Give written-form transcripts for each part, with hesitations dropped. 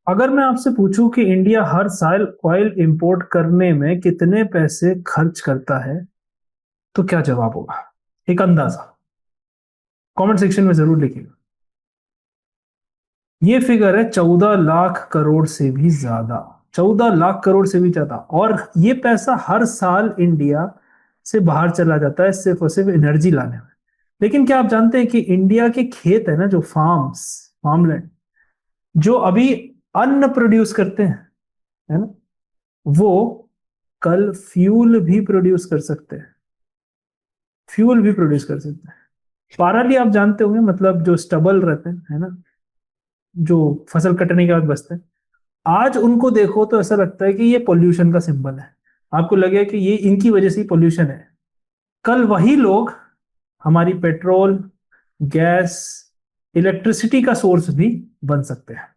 अगर मैं आपसे पूछूं कि इंडिया हर साल ऑयल इंपोर्ट करने में कितने पैसे खर्च करता है, तो क्या जवाब होगा? एक अंदाजा कमेंट सेक्शन में जरूर लिखिएगा। ये फिगर है 14 लाख करोड़ से भी ज्यादा। 14 लाख करोड़ से भी ज्यादा। और ये पैसा हर साल इंडिया से बाहर चला जाता है सिर्फ और सिर्फ एनर्जी लाने में। लेकिन क्या आप जानते हैं कि इंडिया के खेत है ना, जो फार्मलैंड, जो अभी अन्न प्रोड्यूस करते हैं, है ना, वो कल फ्यूल भी प्रोड्यूस कर सकते हैं। पाराली आप जानते होंगे, मतलब जो स्टबल रहते हैं, है ना, जो फसल कटने के बाद बचते हैं। आज उनको देखो तो ऐसा लगता है कि ये पोल्यूशन का सिंबल है। आपको लगेगा कि ये इनकी वजह से ही पोल्यूशन है। कल वही लोग हमारी पेट्रोल, गैस, इलेक्ट्रिसिटी का सोर्स भी बन सकते हैं।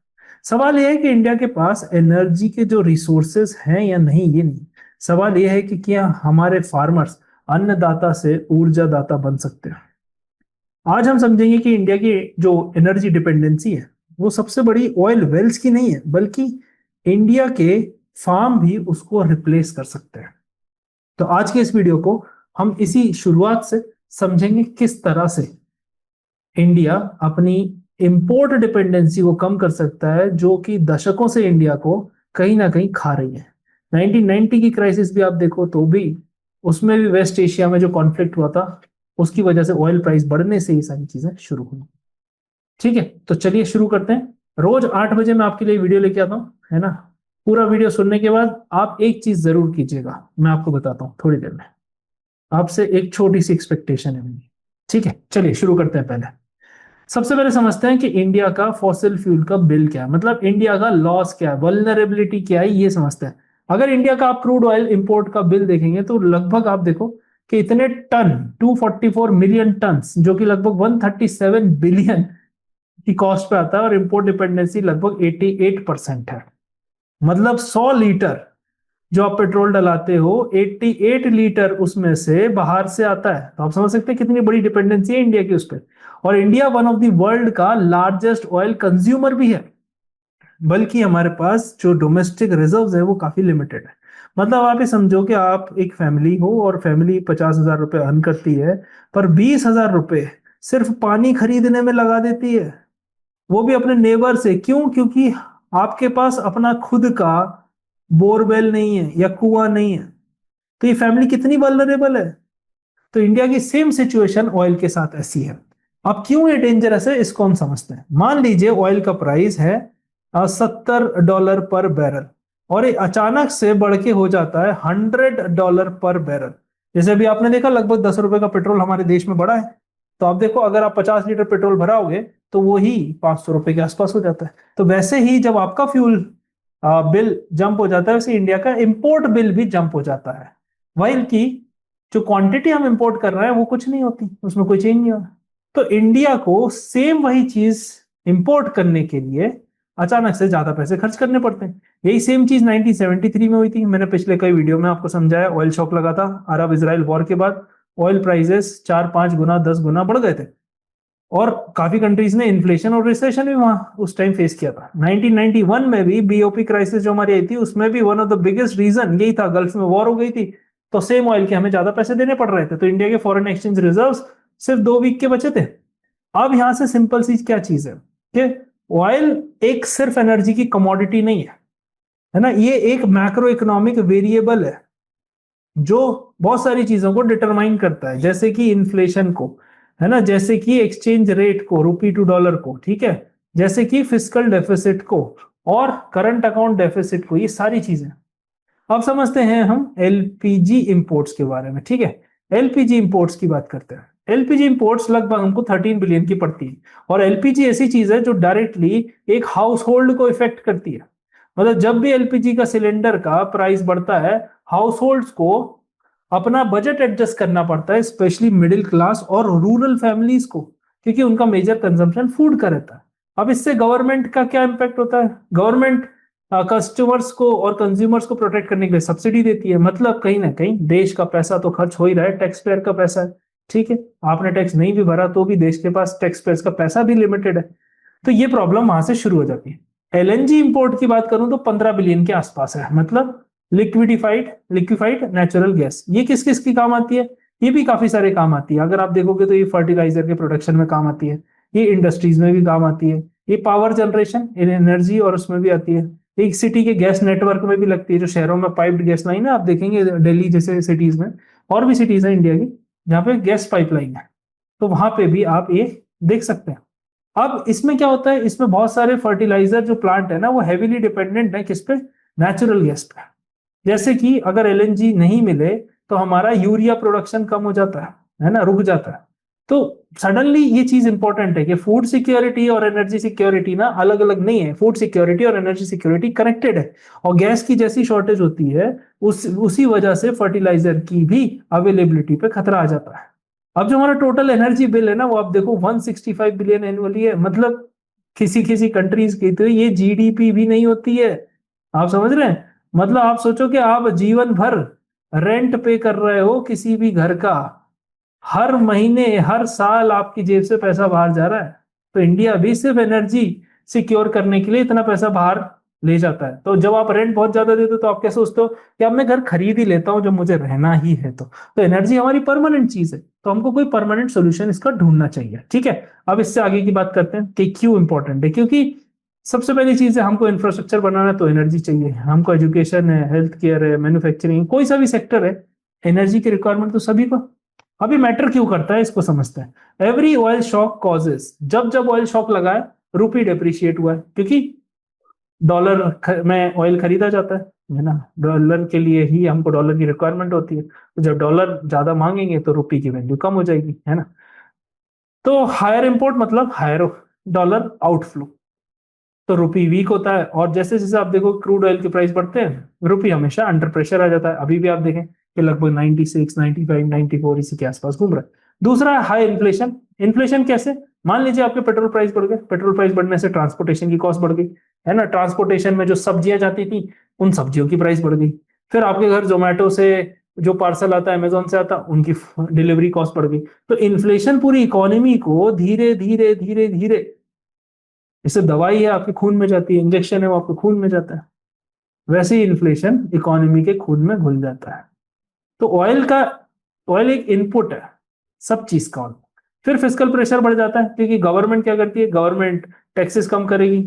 सवाल यह है कि इंडिया के पास एनर्जी के जो रिसोर्सेस हैं या नहीं, ये नहीं। सवाल यह है कि क्या हमारे फार्मर्स अन्नदाता से ऊर्जा दाता बन सकते हैं। आज हम समझेंगे कि इंडिया की जो एनर्जी डिपेंडेंसी है, वो सबसे बड़ी ऑयल वेल्स की नहीं है, बल्कि इंडिया के फार्म भी उसको रिप्लेस कर सकते हैं। तो आज के इस वीडियो को हम इसी शुरुआत से समझेंगे किस तरह से इंडिया अपनी इंपोर्ट डिपेंडेंसी को कम कर सकता है, जो कि दशकों से इंडिया को कहीं ना कहीं खा रही है। 1990 की क्राइसिस भी आप देखो तो भी उसमें भी वेस्ट एशिया में जो कॉन्फ्लिक्ट हुआ था, उसकी वजह से ऑयल प्राइस बढ़ने से ये सारी चीजें शुरू हुई। ठीक है, तो चलिए शुरू करते हैं। रोज 8 बजे मैं आपके लिए वीडियो लेके आता हूँ, है ना। पूरा वीडियो सुनने के बाद आप एक चीज जरूर कीजिएगा, मैं आपको बताता हूँ थोड़ी देर में। आपसे एक छोटी सी एक्सपेक्टेशन है मेरी। ठीक है, चलिए शुरू करते हैं। पहले सबसे पहले समझते हैं कि इंडिया का फॉसिल फ्यूल का बिल क्या है, मतलब इंडिया का लॉस क्या है, वल्नरेबिलिटी क्या है, ये समझते हैं। अगर इंडिया का आप क्रूड ऑयल इंपोर्ट का बिल देखेंगे तो लगभग आप देखो कि इतने टन, 244 मिलियन टन, जो कि लगभग 137 बिलियन की कॉस्ट पे आता है, और इंपोर्ट डिपेंडेंसी लगभग 88% है। मतलब 100 लीटर जो आप पेट्रोल डलाते हो, 88 लीटर उसमें से बाहर से आता है। तो आप समझ सकते हैं कितनी बड़ी डिपेंडेंसी है इंडिया की उस पर। और India one of the world का लार्जेस्ट ऑयल कंज्यूमर भी है। बल्कि हमारे पास जो डोमेस्टिक रिजर्व्स है वो काफी लिमिटेड है। मतलब आप ये समझो कि आप एक फैमिली हो और फैमिली 50,000 रुपए अर्न करती है, पर 20,000 रुपए सिर्फ पानी खरीदने में लगा देती है, वो भी अपने नेबर से। क्यों? क्योंकि आपके पास अपना खुद का बोरवेल नहीं है या कुआं नहीं है। तो ये फैमिली कितनी वल्नरेबल है। तो इंडिया की सेम सिचुएशन ऑयल के साथ ऐसी है। अब क्यों ये डेंजरस है, इसको हम समझते हैं। मान लीजिए ऑयल का प्राइस है $70 पर बैरल, और ये अचानक से बढ़ के हो जाता है $100 पर बैरल। जैसे अभी आपने देखा लगभग 10 रुपए का पेट्रोल हमारे देश में बढ़ा है। तो आप देखो, अगर आप 50 लीटर पेट्रोल भराओगे तो वो ही 500 रुपए के आसपास हो जाता है। तो वैसे ही जब आपका फ्यूल बिल जंप हो जाता है, वैसे इंडिया का इंपोर्ट बिल भी जंप हो जाता है। वाइल की जो क्वांटिटी हम इंपोर्ट कर रहे हैं वो कुछ नहीं होती, उसमें कोई चेंज नहीं हो रहा। तो इंडिया को सेम वही चीज इंपोर्ट करने के लिए अचानक से ज्यादा पैसे खर्च करने पड़ते हैं। यही सेम चीज 1973 में हुई थी। मैंने पिछले कई वीडियो में आपको समझाया, ऑयल शॉक लगा था अरब इजराइल वॉर के बाद। ऑयल प्राइसेस 4-5 गुना 10 गुना बढ़ गए थे, और काफी कंट्रीज ने इन्फ्लेशन और रिसेशन भी वहां उस टाइम फेस किया था। 1991 में भी बीओपी क्राइसिस जो हमारी आई थी, उसमें भी one of the biggest reason यही था, गल्फ में वॉर हो गई थी। तो सेम ऑयल के हमें ज्यादा पैसे देने पड़ रहे थे, तो इंडिया के फॉरेन एक्सचेंज रिजर्व्स सिर्फ 2 वीक के बचे थे। अब यहां से सिंपल सी क्या चीज है कि ऑयल एक सिर्फ एनर्जी की कमोडिटी नहीं है ना, ये एक मैक्रो इकोनॉमिक वेरिएबल है जो बहुत सारी चीजों को डिटरमाइन करता है, जैसे कि इन्फ्लेशन को, है ना, जैसे कि एक्सचेंज रेट को, रुपी टू डॉलर को, ठीक है, जैसे कि फिस्कल डेफिसिट को और करंट अकाउंट डेफिसिट को, ये सारी चीजें। अब समझते हैं हम एलपीजी इंपोर्ट्स के बारे में। ठीक है, एलपीजी इंपोर्ट्स की बात करते हैं। एलपीजी इंपोर्ट्स लगभग हमको 13 बिलियन की पड़ती है। और एलपीजी ऐसी चीज है जो डायरेक्टली एक हाउस होल्ड को इफेक्ट करती है। मतलब जब भी एलपीजी का सिलेंडर का प्राइस बढ़ता है, हाउस होल्ड्स को अपना बजट एडजस्ट करना पड़ता है, स्पेशली मिडिल क्लास और रूरल फैमिलीज को, क्योंकि उनका मेजर कंजम्पशन फूड का रहता है। अब इससे गवर्नमेंट का क्या इंपैक्ट होता है? गवर्नमेंट कस्टमर्स को और कंज्यूमर्स को प्रोटेक्ट करने के लिए सब्सिडी देती है। मतलब कहीं ना कहीं देश का पैसा तो खर्च हो ही रहा है, टैक्स पेयर का पैसा है। ठीक है, आपने टैक्स नहीं भी भरा तो भी देश के पास टैक्स पेयर का पैसा भी लिमिटेड है। तो ये प्रॉब्लम वहां से शुरू हो जाती है। एलएनजी इंपोर्ट की बात करूं तो 15 बिलियन के आसपास है, मतलब लिक्विफाइड नेचुरल गैस। ये किस किस की काम आती है? ये भी काफी सारे काम आती है। अगर आप देखोगे तो ये फर्टिलाइजर के प्रोडक्शन में काम आती है, ये इंडस्ट्रीज में भी काम आती है, ये पावर जनरेशन एनर्जी और उसमें भी आती है, एक सिटी के गैस नेटवर्क में भी लगती है। जो शहरों में पाइप्ड गैस लाइन है, आप देखेंगे दिल्ली जैसे सिटीज में, और भी सिटीज है इंडिया की जहाँ पे गैस पाइपलाइन है, तो वहां पे भी आप ये देख सकते हैं। अब इसमें क्या होता है, इसमें बहुत सारे फर्टिलाइजर जो प्लांट है ना, वो हेवीली डिपेंडेंट है किस पे? नेचुरल गैस पे। जैसे कि अगर एलएनजी नहीं मिले तो हमारा यूरिया प्रोडक्शन कम हो जाता है ना, रुक जाता है। तो सडनली ये चीज इंपॉर्टेंट है कि फूड सिक्योरिटी और एनर्जी सिक्योरिटी ना अलग अलग नहीं है, फूड सिक्योरिटी और एनर्जी सिक्योरिटी कनेक्टेड है। और गैस की जैसी शॉर्टेज होती है उसी वजह से फर्टिलाइजर की भी अवेलेबिलिटी पे खतरा आ जाता है। अब जो हमारा टोटल एनर्जी बिल है ना, वो आप देखो 165 बिलियन एनुअली है, मतलब किसी किसी कंट्रीज की तो ये जीडीपी भी नहीं होती है। आप समझ रहे हैं? मतलब आप सोचो कि आप जीवन भर रेंट पे कर रहे हो किसी भी घर का, हर महीने हर साल आपकी जेब से पैसा बाहर जा रहा है। तो इंडिया भी सिर्फ एनर्जी सिक्योर करने के लिए इतना पैसा बाहर ले जाता है। तो जब आप रेंट बहुत ज्यादा देते हो तो आप क्या सोचते हो कि अब मैं घर खरीद ही लेता हूं जब मुझे रहना ही है। तो एनर्जी हमारी परमानेंट चीज है, तो हमको कोई परमानेंट सोल्यूशन इसका ढूंढना चाहिए। ठीक है, अब इससे आगे की बात करते हैं कि क्यों इंपॉर्टेंट है। क्योंकि सबसे पहली चीज है, हमको इंफ्रास्ट्रक्चर बनाना है तो एनर्जी चाहिए, हमको एजुकेशन है, हेल्थ केयर है, मैन्युफैक्चरिंग, कोई सा भी सेक्टर है, एनर्जी की रिक्वायरमेंट तो सभी को। अभी मैटर क्यों करता है इसको समझते हैं। एवरी ऑयल शॉक कॉजेज, जब जब ऑयल शॉक लगा है रुपी डेप्रिशिएट हुआ है, क्योंकि डॉलर में ऑयल खरीदा जाता है ना, डॉलर के लिए ही हमको डॉलर की रिक्वायरमेंट होती है। तो जब डॉलर ज्यादा मांगेंगे तो रुपी की वैल्यू कम हो जाएगी, है ना। तो हायर इंपोर्ट मतलब हायर डॉलर आउटफ्लो, तो रुपी वीक होता है। और जैसे जैसे आप देखो क्रूड ऑयल के प्राइस बढ़ते हैं, रुपी हमेशा अंडर प्रेशर आ जाता है। अभी भी आप देखें कि लगभग 96, 95, 94 इसी के आसपास घूम रहा है। दूसरा है हाई इन्फ्लेशन। इन्फ्लेशन कैसे? मान लीजिए आपके पेट्रोल प्राइस बढ़ गए, पेट्रोल प्राइस बढ़ने से ट्रांसपोर्टेशन की कॉस्ट बढ़ गई, है ना। ट्रांसपोर्टेशन में जो सब्जियां जाती थी उन सब्जियों की प्राइस बढ़ गई। फिर आपके घर जोमेटो से जो पार्सल आता है, अमेजोन से आता, उनकी डिलीवरी कॉस्ट बढ़ गई। तो इन्फ्लेशन पूरी इकोनॉमी को धीरे धीरे धीरे धीरे, जैसे दवाई है आपके खून में जाती है, इंजेक्शन है वो आपके खून में जाता है, वैसे ही इन्फ्लेशन इकोनॉमी के खून में घुल जाता है। तो ऑयल एक इनपुट है सब चीज का। फिर फिजिकल प्रेशर बढ़ जाता है, क्योंकि गवर्नमेंट क्या करती है, गवर्नमेंट टैक्सेस कम करेगी,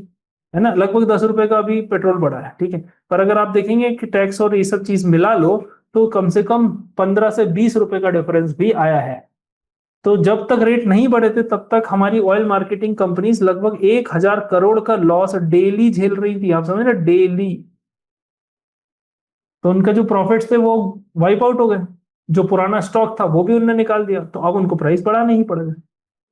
है ना। लगभग 10 रुपए का अभी पेट्रोल बढ़ा है, ठीक है, पर अगर आप देखेंगे कि टैक्स और ये सब चीज मिला लो तो कम से कम 15 से 20 रुपए का डिफरेंस भी आया है। तो जब तक रेट नहीं बढ़े थे तब तक हमारी ऑयल मार्केटिंग कंपनीज लगभग 1,000 करोड़ का लॉस डेली झेल रही थी। आप समझ रहे, डेली। तो उनके जो प्रॉफिट्स थे वो वाइप आउट हो गए, जो पुराना स्टॉक था वो भी उन्होंने निकाल दिया, तो अब उनको प्राइस बढ़ाना ही पड़ेगा।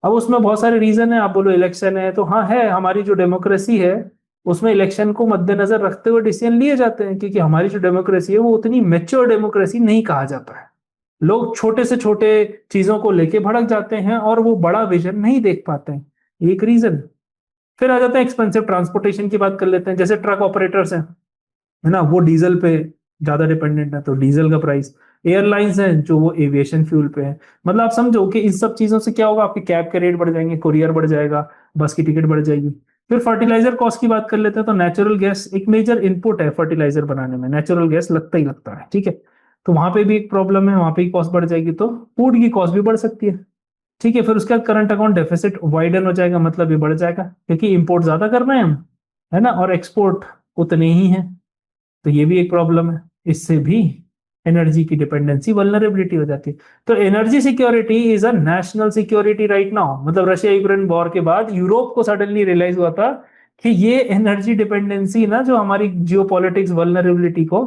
अब उसमें बहुत सारे रीजन है, आप बोलो इलेक्शन है, तो हाँ है, हमारी जो डेमोक्रेसी है उसमें इलेक्शन को मद्देनजर रखते हुए डिसीजन लिए जाते हैं, क्योंकि हमारी जो डेमोक्रेसी है वो उतनी मेच्योर डेमोक्रेसी नहीं कहा जाता है। लोग छोटे से छोटे चीजों को लेके भड़क जाते हैं और वो बड़ा विजन नहीं देख पाते हैं, एक रीजन। फिर आ जाता है एक्सपेंसिव ट्रांसपोर्टेशन की बात कर लेते हैं। जैसे ट्रक ऑपरेटर्स हैं, है ना, वो डीजल पे ज्यादा डिपेंडेंट है, तो डीजल का प्राइस। एयरलाइंस हैं जो वो एविएशन फ्यूल पे है। मतलब आप समझो कि इन सब चीजों से क्या होगा, आपके कैब के रेट बढ़ जाएंगे, कुरियर बढ़ जाएगा, बस की टिकट बढ़ जाएगी। फिर फर्टिलाइजर कॉस्ट की बात कर लेते हैं, तो नेचुरल गैस एक मेजर इनपुट है फर्टिलाइजर बनाने में, नेचुरल गैस लगता ही लगता है, ठीक है। तो वहां पे भी एक प्रॉब्लम है, वहां पे कॉस्ट बढ़ जाएगी, तो फूड की कॉस्ट भी बढ़ सकती है, ठीक है। फिर उसके बाद करंट अकाउंट डेफिसिट वाइडन हो जाएगा, मतलब ये बढ़ जाएगा क्योंकि इंपोर्ट ज्यादा कर रहे हैं हम, है ना, और एक्सपोर्ट उतने ही हैं। तो ये भी एक प्रॉब्लम है, इससे भी एनर्जी की डिपेंडेंसी वल्नरेबिलिटी हो जाती है। तो energy security is a national security right now. मतलब रशिया यूक्रेन वॉर के बाद यूरोप को सडनली रियलाइज हुआ था कि ये एनर्जी डिपेंडेंसी ना जो हमारी जियोपॉलिटिक्स वल्नरेबिलिटी को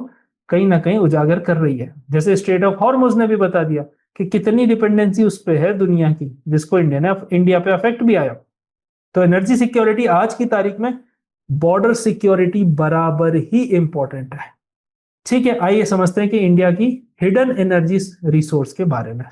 कहीं ना कहीं उजागर कर रही है। जैसे स्ट्रेट ऑफ हॉर्मुज ने भी बता दिया कि कितनी डिपेंडेंसी उस पे है दुनिया की, जिसको इंडिया पे अफेक्ट भी आया। तो एनर्जी सिक्योरिटी आज की तारीख में बॉर्डर सिक्योरिटी बराबर ही इंपॉर्टेंट है। ठीक है, आइए समझते हैं कि इंडिया की हिडन एनर्जी रिसोर्स के बारे में।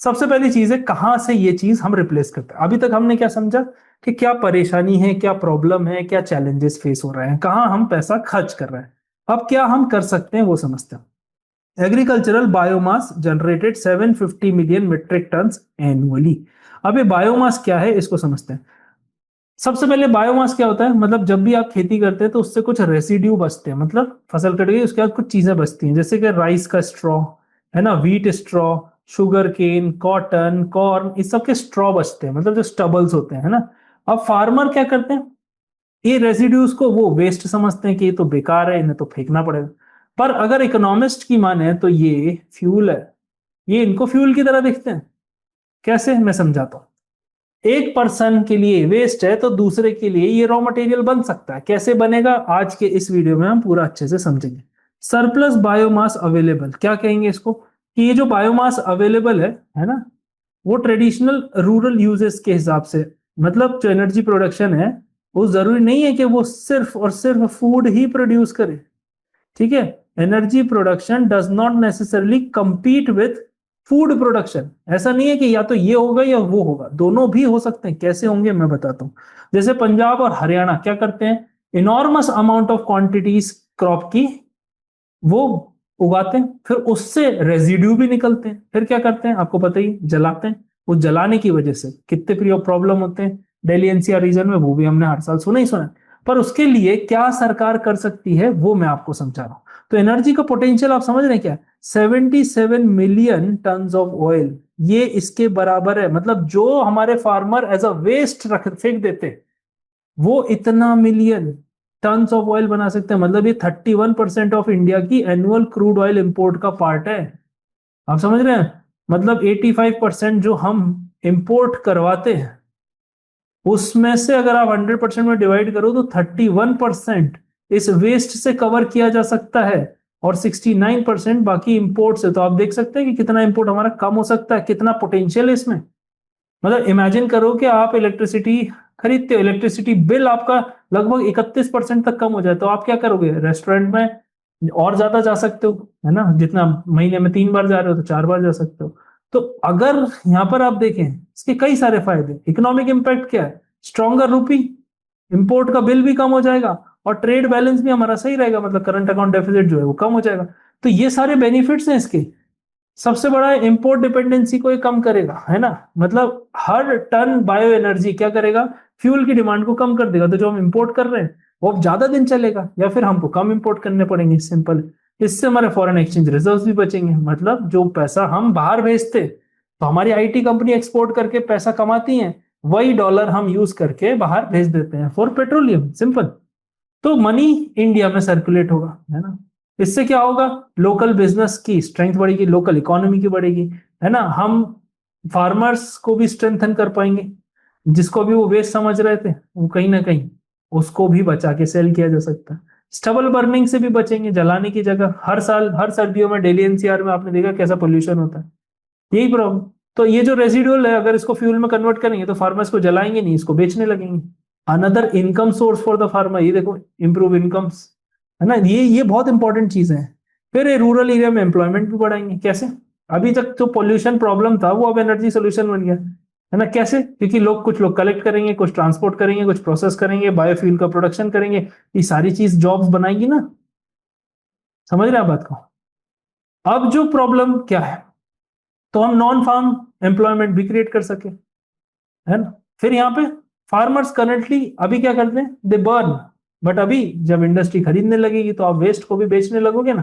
सबसे पहली चीज है कहां से ये चीज हम रिप्लेस करते हैं। अभी तक हमने क्या समझा कि क्या परेशानी है, क्या प्रॉब्लम है, क्या चैलेंजेस फेस हो रहे हैं, कहां हम पैसा खर्च कर रहे हैं। अब क्या हम कर सकते हैं वो समझते हैं। Agricultural biomass generated 750 million metric tonne annually. अब ये बायोमास क्या है इसको समझते हैं। सबसे पहले बायोमास क्या होता है, मतलब जब भी आप खेती करते हैं तो उससे कुछ रेसिड्यू बचते हैं, मतलब फसल कट गई उसके बाद कुछ चीजें बचती हैं, जैसे कि राइस का स्ट्रॉ, है ना, wheat straw, sugar cane, cotton, corn, इस सब के स्ट्रॉ बचते हैं, मतलब जो स्टबल्स होते हैं, है ना। अब फार्मर क्या करते हैं, ये रेसिड्यूज को वो वेस्ट समझते हैं कि ये तो बेकार है, इन्हें तो फेंकना पड़ेगा। पर अगर इकोनॉमिस्ट की माने तो ये फ्यूल है, ये इनको फ्यूल की तरह दिखते हैं। कैसे, मैं समझाता हूँ। एक पर्सन के लिए वेस्ट है तो दूसरे के लिए ये रॉ मटेरियल बन सकता है। कैसे बनेगा, आज के इस वीडियो में हम पूरा अच्छे से समझेंगे। सरप्लस बायोमास अवेलेबल क्या कहेंगे इसको, कि ये जो बायोमास अवेलेबल है ना, वो ट्रेडिशनल रूरल यूजेस के हिसाब से, मतलब जो एनर्जी प्रोडक्शन है, वो जरूरी नहीं है कि वो सिर्फ और सिर्फ फूड ही प्रोड्यूस करे। ठीक है, energy production does not necessarily compete with food production. ऐसा नहीं है कि या तो ये होगा या वो होगा, दोनों भी हो सकते हैं। कैसे होंगे मैं बताता हूँ। जैसे पंजाब और हरियाणा क्या करते हैं, enormous amount of quantities crop की वो उगाते हैं, फिर उससे रेजिड्यू भी निकलते हैं, फिर क्या करते हैं आपको पता ही, जलाते हैं। वो जलाने की वजह से कितने प्रॉब्लम होते हैं दिल्ली एनसीआर रीजन में, वो भी हमने हर साल सुना ही सुना है। पर उसके लिए क्या सरकार कर सकती है वो मैं आपको समझा रहा हूं। तो एनर्जी का पोटेंशियल आप समझ रहे हैं क्या, 77 मिलियन टन ऑफ ऑयल, ये इसके बराबर है। मतलब जो हमारे फार्मर एज अ वेस्ट रख फेंक देते, वो इतना मिलियन टन्स ऑफ ऑयल बना सकते हैं। मतलब ये 31% ऑफ इंडिया की एनुअल क्रूड ऑयल इंपोर्ट का पार्ट है। आप समझ रहे हैं, मतलब 85% जो हम इंपोर्ट करवाते हैं, उसमें से अगर आप 100% में डिवाइड करो तो 31% इस वेस्ट से कवर किया जा सकता है, और 69% बाकी इंपोर्ट से। तो आप देख सकते हैं कि कितना इंपोर्ट हमारा कम हो सकता है, कितना पोटेंशियल है इसमें। मतलब इमेजिन करो कि आप इलेक्ट्रिसिटी खरीदते हो, इलेक्ट्रिसिटी बिल आपका लगभग 31% तक कम हो जाए, तो आप क्या करोगे, रेस्टोरेंट में और ज्यादा जा सकते हो, है ना। जितना महीने में 3 बार जा रहे हो तो 4 बार जा सकते हो। तो अगर यहाँ पर आप देखें, इसके कई सारे फायदे। इकोनॉमिक इम्पैक्ट क्या है, स्ट्रॉन्गर रूपी, इंपोर्ट का बिल भी कम हो जाएगा, और ट्रेड बैलेंस भी हमारा सही रहेगा, मतलब करंट अकाउंट डेफिसिट जो है वो कम हो जाएगा। तो ये सारे बेनिफिट्स हैं इसके। सबसे बड़ा इंपोर्ट डिपेंडेंसी को ये कम करेगा, है ना। मतलब हर टन बायो एनर्जी क्या करेगा, फ्यूल की डिमांड को कम कर देगा। तो जो हम इंपोर्ट कर रहे हैं वो अब ज्यादा दिन चलेगा, या फिर हमको कम इंपोर्ट करने पड़ेंगे, सिंपल। इससे हमारे फॉरेन एक्सचेंज रिजर्व्स भी बचेंगे। मतलब जो पैसा हम बाहर भेजते, तो हमारी आईटी कंपनी एक्सपोर्ट करके पैसा कमाती है, वही डॉलर हम यूज करके बाहर भेज देते हैं फॉर पेट्रोलियम, सिंपल। तो मनी इंडिया में सर्कुलेट होगा, है ना। इससे क्या होगा, लोकल बिजनेस की स्ट्रेंथ बढ़ेगी, लोकल इकोनॉमी की बढ़ेगी, है ना। हम फार्मर्स को भी स्ट्रेंथन कर पाएंगे, जिसको भी वो वेस्ट समझ रहे थे, वो कहीं ना कहीं उसको भी बचा के सेल किया जा सकता है। स्टबल बर्निंग से भी बचेंगे, जलाने की जगह। हर साल हर सर्दियों में दिल्ली एनसीआर में आपने देखा कैसा पोल्यूशन होता है, यही प्रॉब्लम। तो ये जो रेसिडुअल है, अगर इसको फ्यूल में कन्वर्ट करेंगे तो फार्मर्स को जलाएंगे नहीं, इसको बेचने लगेंगे। Another income source for the farmer, ये देखो, इंप्रूव इनकम्स, है ना। ये बहुत इंपॉर्टेंट चीजें हैं। फिर ये रूरल एरिया में एम्प्लॉयमेंट भी बढ़ाएंगे। कैसे, अभी तक जो पोल्यूशन प्रॉब्लम था वो अब एनर्जी सोल्यूशन बन गया, है ना। कैसे, क्योंकि लोग, कुछ लोग कलेक्ट करेंगे, कुछ ट्रांसपोर्ट करेंगे, कुछ प्रोसेस करेंगे, बायोफ्यूल का प्रोडक्शन करेंगे। ये सारी चीज जॉब्स बनाएंगी ना, समझ रहे हैं आप बात को। अब जो प्रॉब्लम क्या है, तो हम नॉन फार्म एम्प्लॉयमेंट भी क्रिएट कर सके, है ना। फिर यहाँ पे फार्मर्स करंटली अभी क्या करते हैं, दे बर्न। बट अभी जब इंडस्ट्री खरीदने लगेगी तो आप वेस्ट को भी बेचने लगोगे ना,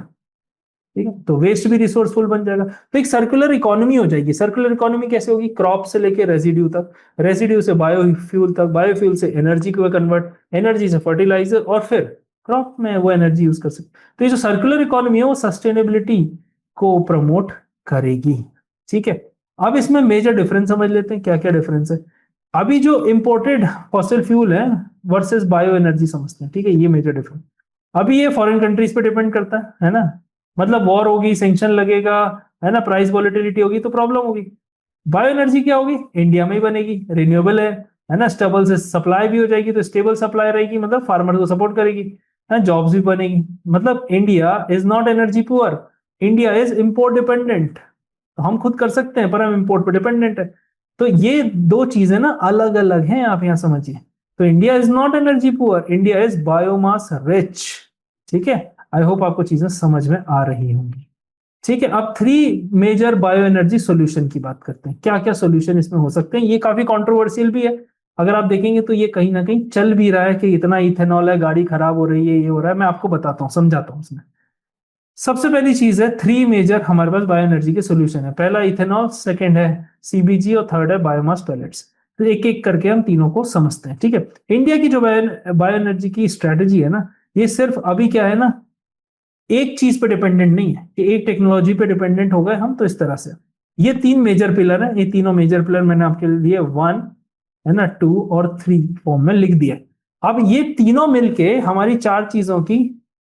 ठीक है। तो वेस्ट भी रिसोर्सफुल बन जाएगा, तो एक सर्कुलर इकोनॉमी हो जाएगी। सर्कुलर इकोनॉमी कैसे होगी, क्रॉप से लेके रेसिड्यू तक, रेसिड्यू से बायोफ्यूल तक, बायोफ्यूल से एनर्जी को कन्वर्ट, एनर्जी से फर्टिलाइजर, और फिर क्रॉप में वो एनर्जी यूज कर सकते। तो ये जो सर्कुलर इकोनॉमी है वो सस्टेनेबिलिटी को प्रमोट करेगी, ठीक है। अब इसमें मेजर डिफरेंस समझ लेते हैं, क्या क्या डिफरेंस है। अभी जो इंपोर्टेड फॉसिल फ्यूल है वर्सेस बायो एनर्जी समझते हैं, ठीक है, ये मेजर डिफरेंस। अभी ये फॉरेन कंट्रीज पे डिपेंड करता है ना। मतलब वॉर होगी, सेंक्शन लगेगा, है ना, प्राइस वॉलेटिलिटी होगी तो प्रॉब्लम होगी। बायो एनर्जी क्या होगी, इंडिया में ही बनेगी, रिन्यूएबल है ना, स्टेबल से सप्लाई भी हो जाएगी, तो स्टेबल सप्लाई रहेगी, मतलब फार्मर को सपोर्ट करेगी, है, जॉब्स भी बनेगी। मतलब India is not energy poor, India is import dependent. तो हम खुद कर सकते हैं पर हम इंपोर्ट पर डिपेंडेंट है। तो ये दो चीजें ना अलग अलग हैं, आप यहां समझिए। तो India is not energy poor, India is biomass rich, ठीक है। आई होप आपको चीजें समझ में आ रही होंगी, ठीक है। अब 3 मेजर बायो एनर्जी सोल्यूशन की बात करते हैं, क्या क्या सोल्यूशन इसमें हो सकते हैं। ये काफी कंट्रोवर्शियल भी है, अगर आप देखेंगे तो ये कहीं ना कहीं चल भी रहा है कि इतना इथेनॉल है, गाड़ी खराब हो रही है, ये हो रहा है। मैं आपको बताता हूँ, समझाता हूँ इसमें। सबसे पहली चीज है, थ्री मेजर हमारे पास बायो एनर्जी के सोल्यूशन है। पहला इथेनॉल, सेकंड है सीबीजी और थर्ड है बायोमास पैलेट्स। तो एक एक करके हम तीनों को समझते हैं, ठीक है। इंडिया की जो बायो एनर्जी की स्ट्रेटेजी है ना, ये सिर्फ अभी क्या है ना, एक चीज पे डिपेंडेंट नहीं है कि एक टेक्नोलॉजी पे डिपेंडेंट हो गए हम, तो इस तरह से ये तीन मेजर पिलर है। ये तीनों मेजर पिलर मैंने आपके लिए वन है ना, टू और थ्री फॉर्म में लिख दिया। अब ये तीनों मिलके हमारी चार चीजों की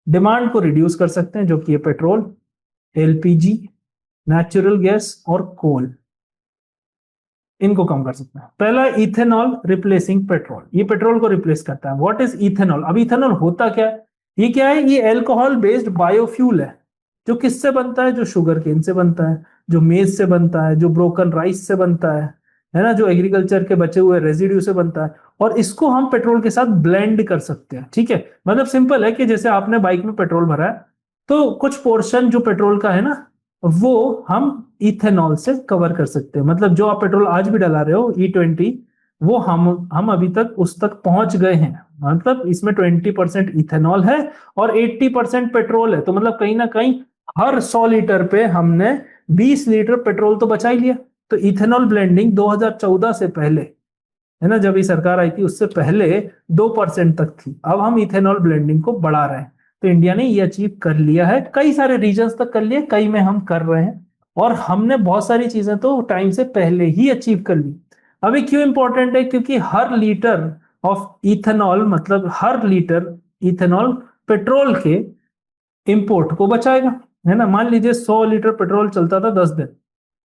डिमांड को रिड्यूस कर सकते हैं, जो कि है पेट्रोल, एलपीजी, नेचुरल गैस और कोल। इनको कम कर सकते हैं। पहला, इथेनॉल रिप्लेसिंग पेट्रोल। ये पेट्रोल को रिप्लेस करता है। What is ethanol? अब इथेनॉल होता क्या है? ये क्या है? ये अल्कोहल बेस्ड बायोफ्यूल है। जो किससे बनता है? जो शुगर केन से बनता है, जो मेज से बनता है, जो ब्रोकन राइस से बनता है ना, जो एग्रीकल्चर के बचे हुए रेजिड्यू से बनता है। और इसको हम पेट्रोल के साथ ब्लेंड कर सकते हैं, ठीक है। मतलब सिंपल है कि जैसे आपने बाइक में पेट्रोल भरा है, तो कुछ पोर्शन जो पेट्रोल का है ना, वो हम इथेनॉल से कवर कर सकते हैं। मतलब जो आप पेट्रोल आज भी डला रहे हो E20, वो हम अभी तक उस तक पहुंच गए हैं। मतलब इसमें 20% इथेनॉल है और 80% पेट्रोल है। तो मतलब कहीं ना कहीं हर 100 लीटर पे हमने 20 लीटर पेट्रोल तो बचा ही लिया। तो इथेनॉल ब्लेंडिंग 2014 से पहले, है ना, जब ये सरकार आई थी उससे पहले 2% तक थी। अब हम इथेनॉल ब्लेंडिंग को बढ़ा रहे हैं। तो इंडिया ने ये अचीव कर लिया है। कई सारे रीजन्स तक कर लिए, कई में हम कर रहे हैं। और हमने बहुत सारी चीजें तो टाइम से पहले ही अचीव कर ली। अभी क्यों इंपॉर्टेंट है? क्योंकि हर लीटर ऑफ इथेनॉल, मतलब हर लीटर इथेनॉल पेट्रोल के इंपोर्ट को बचाएगा। है ना, मान लीजिए 100 लीटर पेट्रोल चलता था 10 दिन,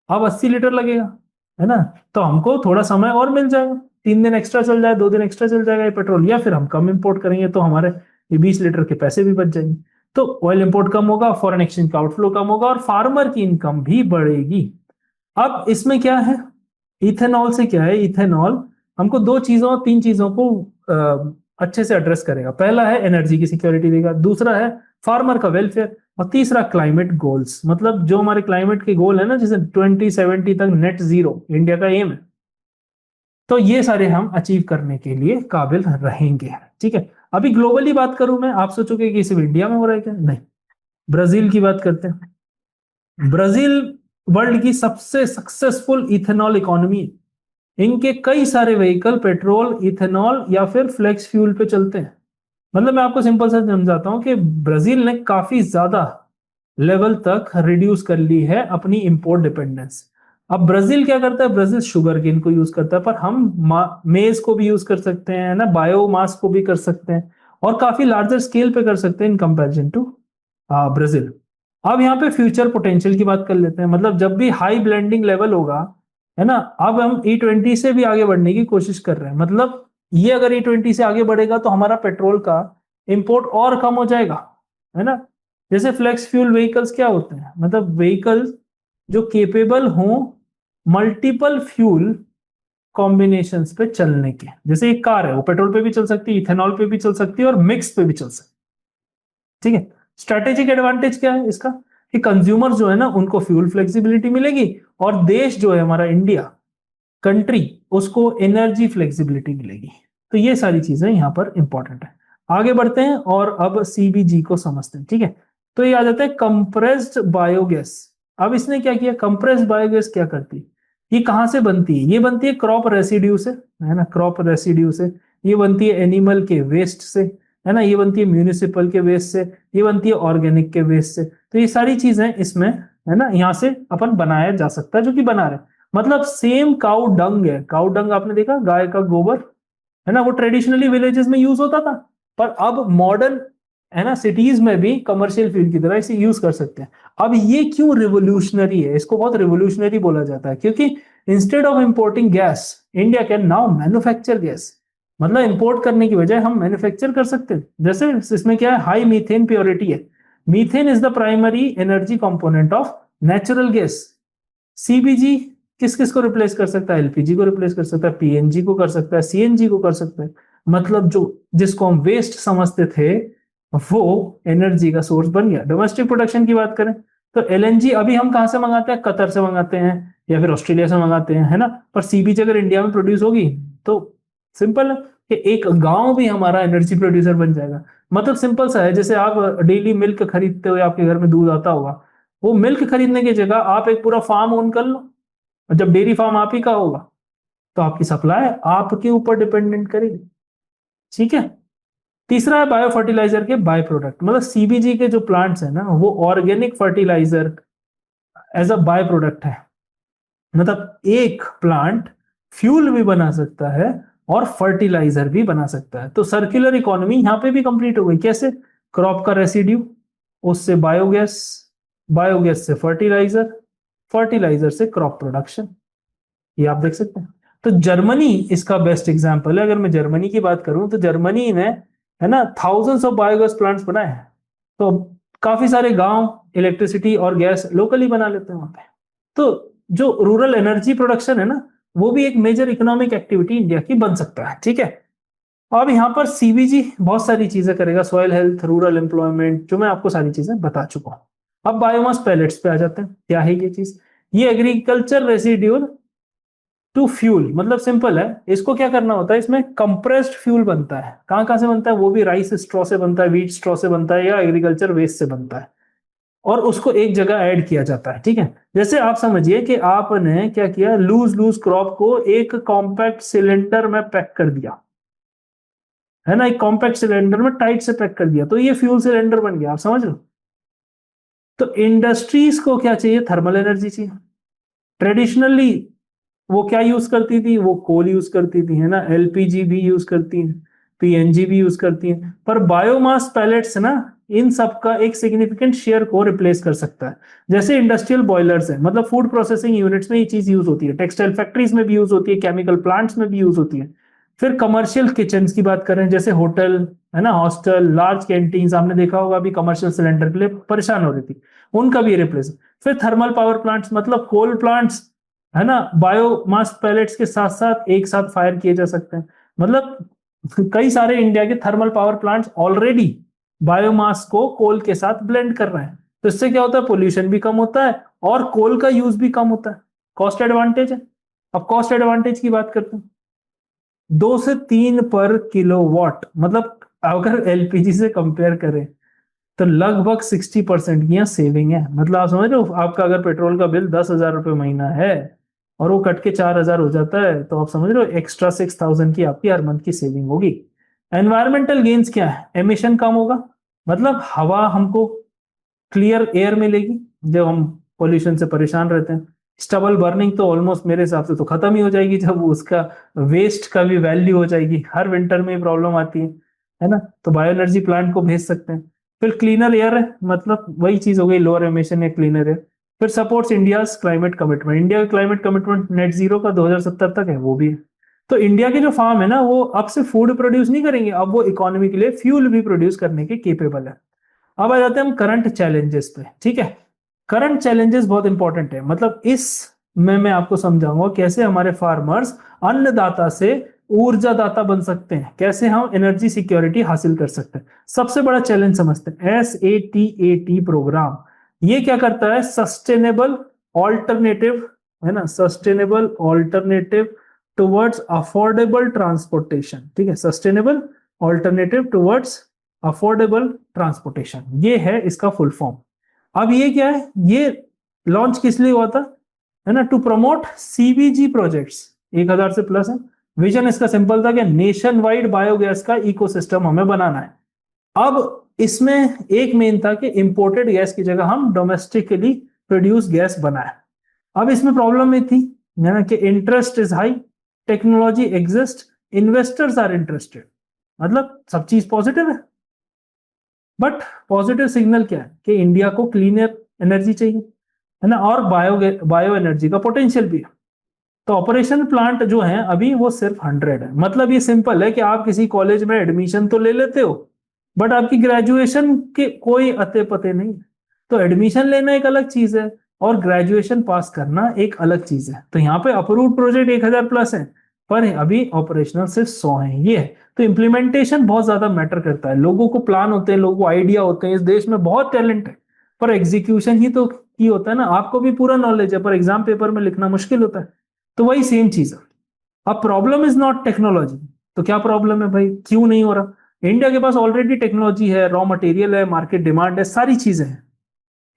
अब 80 लीटर लगेगा, है ना। तो हमको थोड़ा समय और मिल जाएगा, 3 दिन एक्स्ट्रा चल जाए, 2 दिन एक्स्ट्रा चल जाएगा ये पेट्रोल। या फिर हम कम इंपोर्ट करेंगे तो हमारे ये 20 लीटर के पैसे भी बच जाएंगे। तो ऑयल इंपोर्ट कम होगा, फॉरेन एक्सचेंज का आउटफ्लो कम होगा और फार्मर की इनकम भी बढ़ेगी। अब इसमें क्या है? इथेनॉल से क्या है? इथेनॉल हमको दो चीजों, तीन चीजों को अच्छे से एड्रेस करेगा। पहला है एनर्जी की सिक्योरिटी देगा, दूसरा है फार्मर का वेलफेयर, और तीसरा क्लाइमेट गोल्स। मतलब जो हमारे क्लाइमेट के गोल है ना, जैसे 2070 तक नेट जीरो इंडिया का एम है, तो ये सारे हम अचीव करने के लिए काबिल रहेंगे, ठीक है। अभी ग्लोबली बात करूं मैं, आप सोचोगे कि सिर्फ इंडिया में हो रहा है क्या? नहीं, ब्राजील की बात करते हैं। ब्राजील वर्ल्ड की सबसे सक्सेसफुल इथेनॉल इकोनॉमी है। इनके कई सारे व्हीकल पेट्रोल, इथेनॉल या फिर फ्लेक्स फ्यूल पे चलते हैं। मतलब मैं आपको सिंपल सा समझाता हूं कि ब्राजील ने काफी ज्यादा लेवल तक रिड्यूस कर ली है अपनी इंपोर्ट डिपेंडेंस। अब ब्राजील क्या करता है? ब्राजील शुगर केन को यूज करता है, पर हम मेज को भी यूज कर सकते हैं ना, बायोमास को भी कर सकते हैं और काफी लार्जर स्केल पे कर सकते हैं इन कंपैरिजन टू ब्राजील। अब यहाँ पे फ्यूचर पोटेंशियल की बात कर लेते हैं। मतलब जब भी हाई ब्लेंडिंग लेवल होगा, है ना, अब हम E20 से भी आगे बढ़ने की कोशिश कर रहे हैं। मतलब ये अगर E20 से आगे बढ़ेगा तो हमारा पेट्रोल का इंपोर्ट और कम हो जाएगा, है ना। जैसे फ्लेक्स फ्यूल व्हीकल्स क्या होते हैं? मतलब व्हीकल्स जो केपेबल हों मल्टीपल फ्यूल कॉम्बिनेशंस पे चलने के। जैसे एक कार है, वो पेट्रोल पे भी चल सकती है, इथेनॉल पे भी चल सकती है और मिक्स पे भी चल सकती है, ठीक है। स्ट्रेटेजिक एडवांटेज क्या है इसका? कि कंज्यूमर जो है ना, उनको फ्यूल फ्लेक्सिबिलिटी मिलेगी और देश जो है हमारा इंडिया कंट्री, उसको एनर्जी फ्लेक्सिबिलिटी मिलेगी। तो ये सारी चीजें यहाँ पर इंपॉर्टेंट है। आगे बढ़ते हैं और अब सीबीजी को समझते हैं, ठीक है। तो ये आ जाता है कंप्रेस्ड बायोगैस। अब इसने क्या किया? कंप्रेस्ड बायोगैस क्या करती है? ये कहाँ से बनती है? ये बनती है क्रॉप रेसिड्यू से, है ना, क्रॉप रेसिड्यू से। ये बनती है एनिमल के वेस्ट से, है ना, ये बनती है म्यूनिसिपल के वेस्ट से, ये बनती है ऑर्गेनिक के वेस्ट से। तो ये सारी चीजें इसमें, है ना, यहाँ से अपन बनाया जा सकता है, जो कि बना रहे। मतलब सेम काउ डंग है। काउ डंग आपने देखा, गाय का गोबर, है ना, वो ट्रेडिशनली विलेजेस में यूज होता था, पर अब मॉडर्न, है ना, सिटीज में भी कमर्शियल फ्यूल की तरह इसे यूज कर सकते हैं। अब ये क्यों रिवोल्यूशनरी है? इसको बहुत रिवोल्यूशनरी बोला जाता है क्योंकि instead of importing gas, India can now manufacture gas. मतलब इंपोर्ट करने की बजाय हम मैन्युफैक्चर कर सकते हैं। जैसे इसमें क्या है? हाई मीथेन प्योरिटी है। Methane is the primary energy component of natural gas. CBG किस किस को रिप्लेस कर सकता है? एलपीजी को रिप्लेस कर सकता है, पीएनजी को कर सकता है, सीएनजी को कर सकता है। मतलब जो जिसको हम वेस्ट समझते थे, वो एनर्जी का सोर्स बन गया। डोमेस्टिक प्रोडक्शन की बात करें तो एलएनजी अभी हम कहां से मंगाते हैं? कतर से मंगाते हैं या फिर ऑस्ट्रेलिया से मंगाते हैं, है ना। पर सीबीजी अगर इंडिया में प्रोड्यूस होगी तो सिंपल है कि एक गांव भी हमारा एनर्जी प्रोड्यूसर बन जाएगा। मतलब सिंपल सा है, जैसे आप डेली मिल्क खरीदते हो, आपके घर में दूध आता होगा, वो मिल्क खरीदने की जगह आप एक पूरा फार्म ओन कर लो, और जब डेयरी फार्म आप ही का होगा तो आपकी सप्लाई आपके ऊपर डिपेंडेंट करेगी। ठीक है। तीसरा है बायो फर्टिलाइजर के बाय प्रोडक्ट, मतलब सीबीजी के जो प्लांट्स है ना, वो organic fertiliser as a by product है। मतलब एक प्लांट फ्यूल भी बना सकता है और फर्टिलाइजर भी बना सकता है। तो सर्कुलर इकोनॉमी यहां पे भी कंप्लीट हो गई। कैसे? क्रॉप का रेसिड्यू, उससे बायोगैस, बायोगैस से फर्टिलाइजर, फर्टिलाइजर से क्रॉप प्रोडक्शन। ये आप देख सकते हैं। तो जर्मनी इसका बेस्ट एग्जांपल है। अगर मैं जर्मनी की बात करूं तो जर्मनी ने, है ना, थाउजेंड्स ऑफ बायोगैस प्लांट्स बनाए हैं। तो काफी सारे गांव इलेक्ट्रिसिटी और गैस लोकली बना लेते हैं वहां पे। तो जो रूरल एनर्जी प्रोडक्शन है ना, वो भी एक मेजर इकोनॉमिक एक्टिविटी इंडिया की बन सकता है। ठीक है। अब यहाँ पर सीबीजी बहुत सारी चीजें करेगा, सॉइल हेल्थ, रूरल एम्प्लॉयमेंट, जो मैं आपको सारी चीजें बता चुका हूँ। अब बायोमास पैलेट्स पे आ जाते हैं। क्या है ये चीज? ये एग्रीकल्चर रेसिड्यूल टू फ्यूल, मतलब सिंपल है, इसको क्या करना होता है, इसमें कंप्रेस्ड फ्यूल बनता है। कहाँ कहाँ से बनता है? वो भी राइस स्ट्रॉ से बनता है, व्हीट स्ट्रॉ से बनता है, या एग्रीकल्चर वेस्ट से बनता है, और उसको एक जगह ऐड किया जाता है। ठीक है। जैसे आप समझिए कि आपने क्या किया, लूज लूज क्रॉप को एक कॉम्पैक्ट सिलेंडर में पैक कर दिया, है ना, एक कॉम्पैक्ट सिलेंडर में टाइट से पैक कर दिया, तो ये फ्यूल सिलेंडर बन गया। आप समझ लो। तो इंडस्ट्रीज को क्या चाहिए? थर्मल एनर्जी चाहिए। ट्रेडिशनली वो क्या यूज करती थी? वो कोल यूज करती थी, है ना, एलपीजी भी यूज करती है, पीएनजी भी यूज करती है। पर बायोमास पैलेट्स ना, इन सब का एक सिग्निफिकेंट शेयर को रिप्लेस कर सकता है। जैसे इंडस्ट्रियल बॉयलर्स है, मतलब फूड प्रोसेसिंग यूनिट्स में ये चीज यूज होती है, टेक्सटाइल फैक्ट्रीज में भी यूज होती है, केमिकल प्लांट्स में भी यूज होती है। फिर कमर्शियल किचन की बात करें, जैसे होटल, है ना, हॉस्टल, लार्ज कैंटीन, आपने देखा होगा अभी कमर्शियल सिलेंडर के लिए परेशान हो रही थी, उनका भी रिप्लेस। फिर थर्मल पावर प्लांट्स, मतलब कोल प्लांट्स, है ना, बायोमास पैलेट्स के साथ साथ एक साथ फायर किए जा सकते हैं। मतलब कई सारे इंडिया के thermal power plants already biomass को कोल के साथ ब्लेंड कर रहे हैं। तो इससे क्या होता है? पोल्यूशन भी कम होता है और कोल का यूज भी कम होता है। कॉस्ट एडवांटेज है। अब कॉस्ट एडवांटेज की बात करते हैं। 2 से 3 पर किलोवाट, मतलब अगर एलपीजी से कंपेयर करें तो लगभग 60% की यहाँ सेविंग है। मतलब आप समझ रहे हो, आपका अगर पेट्रोल का बिल 10,000 रुपये महीना है और वो कट के 4,000 हो जाता है, तो आप समझ रहे हो एक्स्ट्रा 6,000 की आपकी हर मंथ की सेविंग होगी। एनवायरमेंटल गेन्स क्या है? एमिशन कम होगा, मतलब हवा हमको क्लियर एयर मिलेगी जब हम पोल्यूशन से परेशान रहते हैं। स्टबल बर्निंग तो ऑलमोस्ट मेरे हिसाब से तो खत्म ही हो जाएगी, जब उसका वेस्ट का भी वैल्यू हो जाएगी। हर विंटर में प्रॉब्लम आती है ना, तो बायो एनर्जी प्लांट को भेज सकते हैं। फिर क्लीनर एयर है, मतलब वही चीज हो गई, लोअर एमिशन या क्लीनर एयर। फिर supports India climate commitment, India का क्लाइमेट कमिटमेंट नेट जीरो का 2070 तक है, वो भी है। तो इंडिया के जो फार्म है ना, वो अब से फूड प्रोड्यूस नहीं करेंगे, अब वो इकोनॉमी के लिए फ्यूल भी प्रोड्यूस करने के केपेबल है। अब आ जाते हैं हम करंट चैलेंजेस पे। ठीक है। करंट चैलेंजेस बहुत इंपॉर्टेंट है, मतलब इस में मैं आपको समझाऊंगा कैसे हमारे फार्मर्स अन्नदाता से ऊर्जादाता बन सकते हैं, कैसे हम एनर्जी सिक्योरिटी हासिल कर सकते हैं। सबसे बड़ा चैलेंज समझते हैं, SATAT प्रोग्राम। ये क्या करता है? सस्टेनेबल ऑल्टरनेटिव, है ना, sustainable alternative towards affordable transportation. ठीक है, sustainable alternative towards affordable transportation, ये है इसका फुल फॉर्म। अब ये क्या है? ये लॉन्च किस लिए हुआ था, है ना, टू प्रमोट सीबीजी प्रोजेक्ट्स। 1,000 से प्लस है। विजन इसका सिंपल था कि नेशन वाइड बायोगैस का इकोसिस्टम हमें बनाना है। अब इसमें एक मेन था कि इंपोर्टेड गैस की जगह हम डोमेस्टिकली प्रोड्यूस गैस बनाए। अब इसमें प्रॉब्लम ये थी, है ना, कि interest is high, technology exist, investors are interested. मतलब सब चीज पॉजिटिव है, बट पॉजिटिव सिग्नल क्या है कि इंडिया को क्लीनर एनर्जी चाहिए, है ना, और बायो एनर्जी का पोटेंशियल भी है। तो ऑपरेशन प्लांट जो है अभी वो सिर्फ 100 है। मतलब ये सिंपल है कि आप किसी कॉलेज में एडमिशन तो ले लेते हो, बट आपकी ग्रेजुएशन के कोई अते पते नहीं है। तो एडमिशन लेना एक अलग चीज है और ग्रेजुएशन पास करना एक अलग चीज है। तो यहाँ पे अप्रूव्ड प्रोजेक्ट 1,000 प्लस है, पर अभी ऑपरेशनल सिर्फ 100 है। ये है। तो इम्प्लीमेंटेशन बहुत ज्यादा मैटर करता है। लोगों को प्लान होते हैं, लोगों को आइडिया होते हैं, इस देश में बहुत टैलेंट है, पर एग्जीक्यूशन ही तो की होता है ना। आपको भी पूरा नॉलेज है, पर एग्जाम पेपर में लिखना मुश्किल होता है। तो वही सेम चीज है। अब प्रॉब्लम इज नॉट टेक्नोलॉजी, तो क्या प्रॉब्लम है भाई, क्यों नहीं हो रहा? इंडिया के पास ऑलरेडी टेक्नोलॉजी है, रॉ मटेरियल है, मार्केट डिमांड है, सारी चीजें हैं।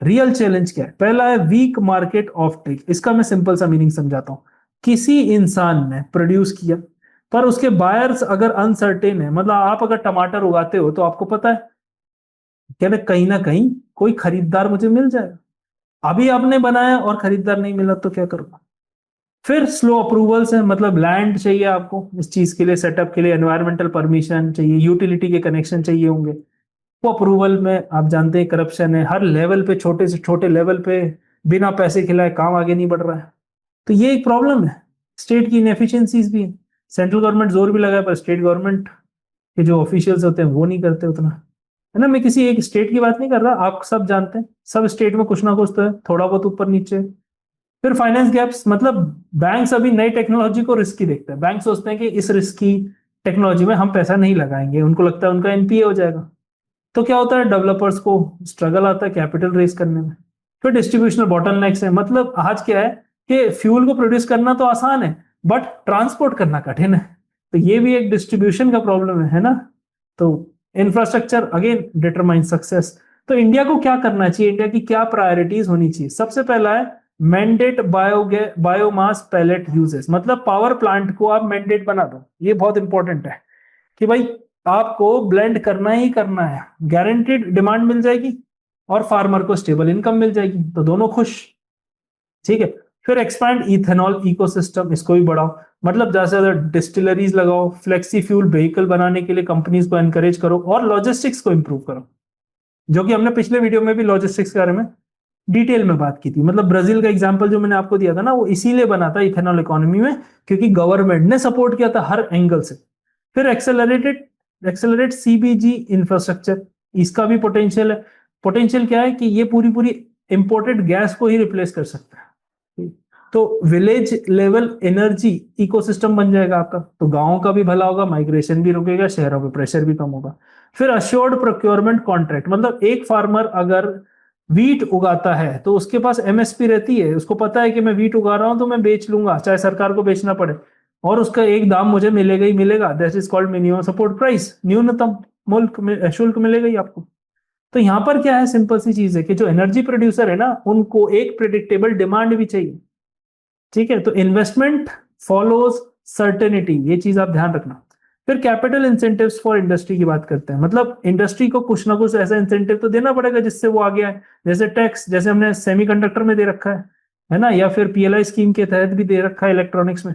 रियल चैलेंज क्या है? पहला है वीक मार्केट ऑफ टेक। इसका मैं सिंपल सा मीनिंग समझाता हूं। किसी इंसान ने प्रोड्यूस किया, पर उसके बायर्स अगर अनसर्टेन है, मतलब आप अगर टमाटर उगाते हो तो आपको पता है कि मैं कहीं ना कहीं कोई खरीदार मुझे मिल जाएगा। अभी आपने बनाया और खरीदार नहीं मिला तो क्या करूंगा? फिर स्लो अप्रूवल्स है, मतलब लैंड चाहिए आपको इस चीज के लिए, सेटअप के लिए एनवायरमेंटल परमिशन चाहिए, यूटिलिटी के कनेक्शन चाहिए होंगे। वो अप्रूवल में आप जानते हैं करप्शन है हर लेवल पे, छोटे से छोटे लेवल पे। बिना पैसे खिलाए काम आगे नहीं बढ़ रहा है। तो ये एक प्रॉब्लम है। स्टेट की इनएफिशिएंसीज भी है। सेंट्रल गवर्नमेंट जोर भी लगाए पर स्टेट गवर्नमेंट के जो ऑफिशियल्स होते हैं वो नहीं करते उतना, है ना। मैं किसी एक स्टेट की बात नहीं कर रहा, आप सब जानते हैं सब स्टेट में कुछ ना कुछ तो है, थोड़ा बहुत ऊपर नीचे। फिर फाइनेंस गैप्स, मतलब बैंक्स अभी नई टेक्नोलॉजी को रिस्की देखते हैं। बैंक सोचते हैं कि इस रिस्की टेक्नोलॉजी में हम पैसा नहीं लगाएंगे, उनको लगता है उनका एनपीए हो जाएगा। तो क्या होता है, डेवलपर्स को स्ट्रगल आता है कैपिटल रेज करने में। फिर डिस्ट्रीब्यूशनल बॉटलनेक्स है, मतलब आज क्या है कि फ्यूल को प्रोड्यूस करना तो आसान है, बट ट्रांसपोर्ट करना कठिन है। तो ये भी एक डिस्ट्रीब्यूशन का प्रॉब्लम है ना। तो इंफ्रास्ट्रक्चर अगेन डिटरमाइन सक्सेस। तो इंडिया को क्या करना चाहिए, इंडिया की क्या प्रायोरिटीज होनी चाहिए? सबसे पहला है मैंडेट बायोमास पैलेट यूजेस, मतलब पावर प्लांट को आप मैंडेट बना दो। ये बहुत इंपॉर्टेंट है कि भाई आपको ब्लेंड करना ही करना है, गारंटीड डिमांड मिल जाएगी और फार्मर को स्टेबल इनकम मिल जाएगी, तो दोनों खुश। ठीक है। फिर एक्सपैंड इथेनॉल इकोसिस्टम, इसको भी बढ़ाओ, मतलब ज्यादा से ज्यादा डिस्टिलरीज लगाओ, फ्लेक्सी फ्यूल व्हीकल बनाने के लिए कंपनीज को एनकरेज करो और लॉजिस्टिक्स को इंप्रूव करो, जो कि हमने पिछले वीडियो में भी लॉजिस्टिक्स के बारे में डिटेल में बात की थी। मतलब ब्राजील का एग्जांपल जो मैंने आपको दिया था ना, वो इसीलिए बना था इथेनॉल इकोनॉमी में, क्योंकि गवर्नमेंट ने सपोर्ट किया था हर एंगल से। फिर एक्सेलरेट सीबीजी इंफ्रास्ट्रक्चर, इसका भी पोटेंशियल है। पोटेंशियल क्या है कि ये पूरी पूरी इंपोर्टेड गैस को ही रिप्लेस कर सकता है। तो विलेज लेवल एनर्जी इकोसिस्टम बन जाएगा आपका, तो गांवों का भी भला होगा, माइग्रेशन भी रुकेगा, शहरों पे प्रेशर भी कम होगा। फिर अश्योर्ड प्रोक्योरमेंट कॉन्ट्रैक्ट, मतलब एक फार्मर अगर वीट उगाता है तो उसके पास एमएसपी रहती है, उसको पता है कि मैं वीट उगा रहा हूं तो मैं बेच लूंगा चाहे सरकार को बेचना पड़े, और उसका एक दाम मुझे मिलेगा ही मिलेगा। That is called minimum support price, न्यूनतम शुल्क मिलेगा ही आपको। तो यहाँ पर क्या है, सिंपल सी चीज है कि जो एनर्जी प्रोड्यूसर है ना, उनको एक प्रिडिक्टेबल डिमांड भी चाहिए। ठीक है, तो इन्वेस्टमेंट फॉलोज सर्टेनिटी, ये चीज आप ध्यान रखना। फिर कैपिटल इंसेंटिव्स फॉर इंडस्ट्री की बात करते हैं, मतलब इंडस्ट्री को कुछ ना कुछ ऐसा इंसेंटिव तो देना पड़ेगा जिससे वो आगे आए। जैसे टैक्स, जैसे हमने सेमीकंडक्टर में दे रखा है ना, या फिर पीएलआई स्कीम के तहत भी दे रखा है इलेक्ट्रॉनिक्स में।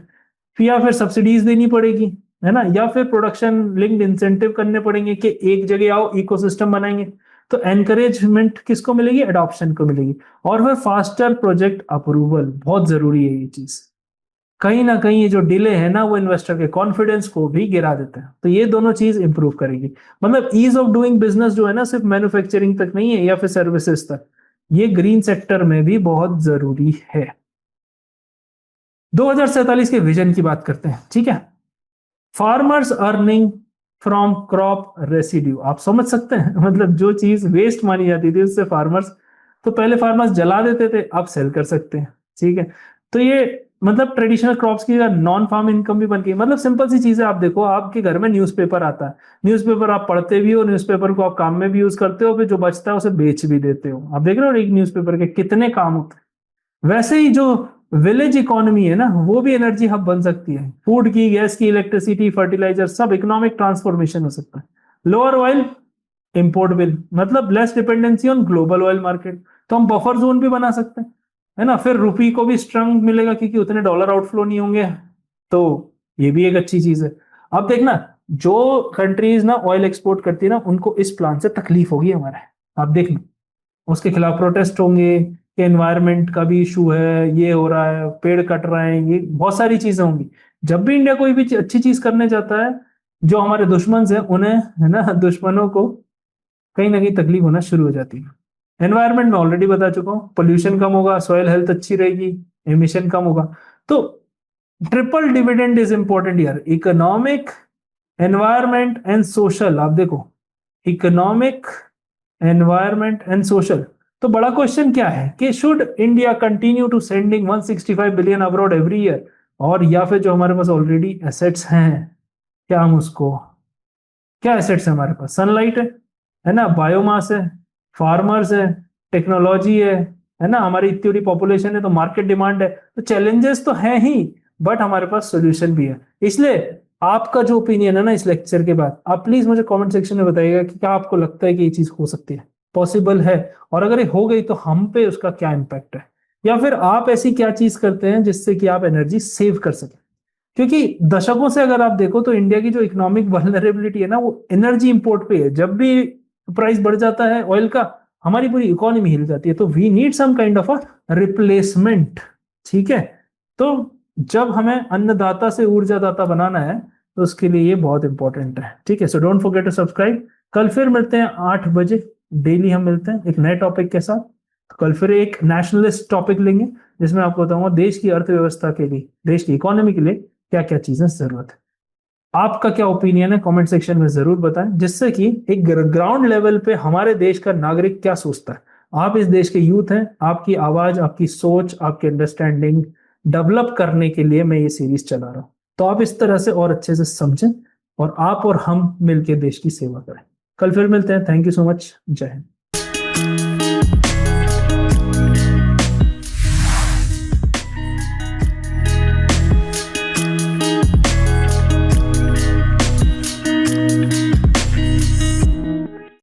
फिर या फिर सब्सिडीज देनी पड़ेगी, है ना, या फिर प्रोडक्शन लिंक्ड इंसेंटिव करने पड़ेंगे कि एक जगह आओ इकोसिस्टम बनाएंगे। तो एनकरेजमेंट किसको मिलेगी, एडॉप्शन को मिलेगी। और फिर फास्टर प्रोजेक्ट अप्रूवल, बहुत जरूरी है ये चीज। कहीं ना कहीं ये जो डिले है ना, वो इन्वेस्टर के कॉन्फिडेंस को भी गिरा देता है, तो ये दोनों चीज इंप्रूव करेगी। मतलब ईज ऑफ डूइंग बिजनेस जो है ना, सिर्फ मैन्युफैक्चरिंग तक नहीं है या फिर सर्विसेज तक, ये ग्रीन सेक्टर में भी बहुत जरूरी है। 2047 के विजन की बात करते हैं, ठीक है। Farmers earning from crop residue, आप समझ सकते हैं मतलब जो चीज वेस्ट मानी जाती थी उससे फार्मर्स, तो पहले फार्मर्स जला देते थे, अब सेल कर सकते हैं। ठीक है, तो ये मतलब ट्रेडिशनल क्रॉप्स की नॉन फार्म इनकम भी बन गई। मतलब सिंपल सी चीज है, आप देखो आपके घर में न्यूज़पेपर आता है, न्यूज़पेपर आप पढ़ते भी हो, न्यूज़पेपर को आप काम में भी यूज करते हो, फिर जो बचता है उसे बेच भी देते हो। आप देख रहे हो एक न्यूज़पेपर के कितने काम होते हैं। वैसे ही जो विलेज इकोनॉमी है ना, वो भी एनर्जी हब बन सकती है। फूड की, गैस की, इलेक्ट्रिसिटी, फर्टिलाइजर, सब इकोनॉमिक ट्रांसफॉर्मेशन हो सकता है। लोअर ऑयल इंपोर्ट बिल, मतलब less dependency on global oil market, तो हम बफर जोन भी बना सकते हैं, है ना। फिर रुपी को भी स्ट्रेंथ मिलेगा क्योंकि उतने डॉलर आउटफ्लो नहीं होंगे, तो ये भी एक अच्छी चीज है। अब देखना, जो कंट्रीज ना ऑयल एक्सपोर्ट करती है ना, उनको इस प्लान से तकलीफ होगी हमारे। आप देखना उसके खिलाफ प्रोटेस्ट होंगे कि एनवायरनमेंट का भी इशू है, ये हो रहा है, पेड़ कट रहे हैं, ये बहुत सारी चीजें होंगी। जब भी इंडिया कोई भी अच्छी चीज करने जाता है, जो हमारे दुश्मन है उन्हें, है ना, दुश्मनों को कहीं ना कहीं तकलीफ होना शुरू हो जाती है। एनवायरनमेंट में ऑलरेडी बता चुका हूँ, पोल्यूशन कम होगा, सॉइल हेल्थ अच्छी रहेगी, एमिशन कम होगा। तो ट्रिपल डिविडेंड इज इंपॉर्टेंट यार, इकोनॉमिक, एनवायरनमेंट एंड सोशल। आप देखो, इकोनॉमिक, एनवायरनमेंट एंड सोशल। तो बड़ा क्वेश्चन क्या है कि should India continue to sending 165 billion abroad every year, और या फिर जो हमारे पास ऑलरेडी एसेट्स हैं क्या हम उसको, क्या एसेट्स है हमारे पास? सनलाइट है ना, बायोमास है, फार्मर्स है, टेक्नोलॉजी है ना, हमारी इतनी बड़ी पॉपुलेशन है तो मार्केट डिमांड है, तो चैलेंजेस तो हैं ही, बट हमारे पास सोल्यूशन भी है। इसलिए आपका जो ओपिनियन है ना इस लेक्चर के बाद, आप प्लीज मुझे कमेंट सेक्शन में बताइएगा कि क्या आपको लगता है कि ये चीज हो सकती है, पॉसिबल है, और अगर ये हो गई तो हम पे उसका क्या इम्पैक्ट है, या फिर आप ऐसी क्या चीज करते हैं जिससे कि आप एनर्जी सेव कर सकें। क्योंकि दशकों से अगर आप देखो तो इंडिया की जो इकोनॉमिक वल्नरेबिलिटी है ना, वो एनर्जी इंपोर्ट पे है। जब भी प्राइस बढ़ जाता है ऑयल का, हमारी पूरी इकोनॉमी हिल जाती है, तो we need some kind of a replacement. ठीक है, तो जब हमें अन्नदाता से ऊर्जादाता बनाना है, तो उसके लिए ये बहुत इंपॉर्टेंट है। ठीक है, so don't forget to subscribe. कल फिर मिलते हैं 8 बजे, डेली हम मिलते हैं एक नए टॉपिक के साथ। तो कल फिर एक नेशनलिस्ट टॉपिक लेंगे, जिसमें आपको बताऊंगा देश की अर्थव्यवस्था के लिए, देश की इकोनॉमी के लिए क्या क्या चीजें जरूरत है। आपका क्या ओपिनियन है कमेंट सेक्शन में जरूर बताएं, जिससे कि एक ग्राउंड लेवल पे हमारे देश का नागरिक क्या सोचता है। आप इस देश के यूथ हैं, आपकी आवाज, आपकी सोच, आपकी अंडरस्टैंडिंग डेवलप करने के लिए मैं ये सीरीज चला रहा हूं। तो आप इस तरह से और अच्छे से समझें, और आप और हम मिलकर देश की सेवा करें। कल फिर मिलते हैं। Thank you so much. जय हिंद।